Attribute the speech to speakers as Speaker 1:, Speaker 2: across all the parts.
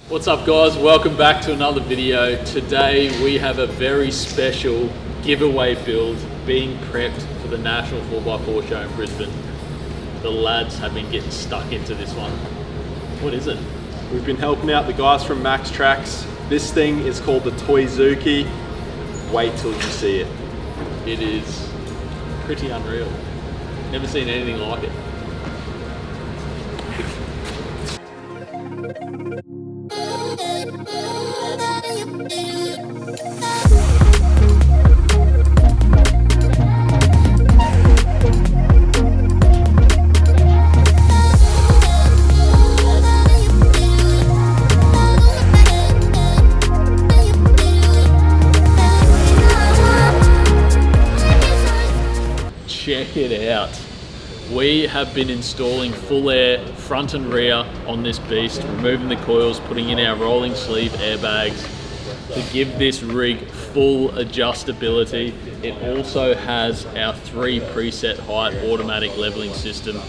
Speaker 1: What's up guys, welcome back to another video. Today we have a very special giveaway build being prepped for the National 4x4 show in Brisbane. The lads have been getting stuck into this one. What is it?
Speaker 2: We've been helping out the guys from Max Tracks. This thing is called the Toyzuki. Wait till you see it.
Speaker 1: It is pretty unreal. Never seen anything like it. Check it out. We have been installing full air front and rear on this beast, removing the coils, putting in our rolling sleeve airbags to give this rig full adjustability. It also has our 3 preset height automatic leveling system.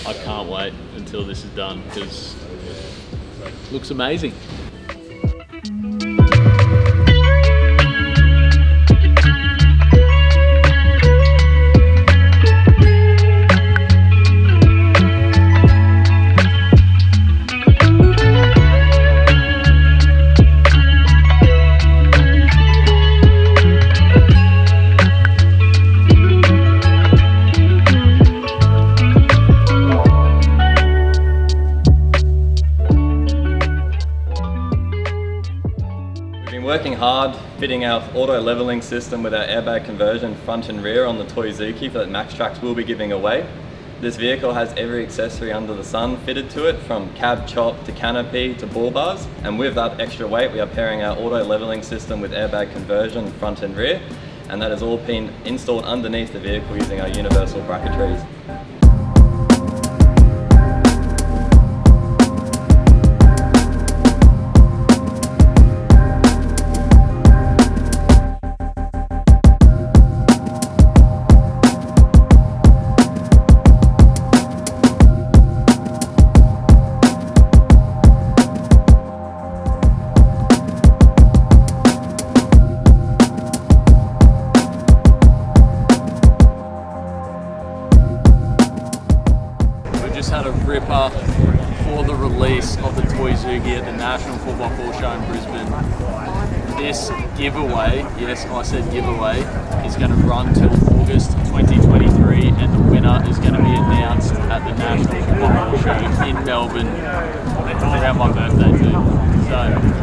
Speaker 1: I can't wait until this is done because it looks amazing.
Speaker 3: Working hard, fitting our auto leveling system with our airbag conversion front and rear on the Toyzuki that Max Tracks will be giving away. This vehicle has every accessory under the sun fitted to it, from cab chop to canopy to bull bars, and with that extra weight we are pairing our auto leveling system with airbag conversion front and rear, and that has all been installed underneath the vehicle using our universal bracketries.
Speaker 1: Just had a ripper for the release of the Toyzuki at the National 4x4 show in Brisbane. This giveaway, yes I said giveaway, is going to run till August 2023 and the winner is going to be announced at the National 4x4 show in Melbourne around my birthday too. So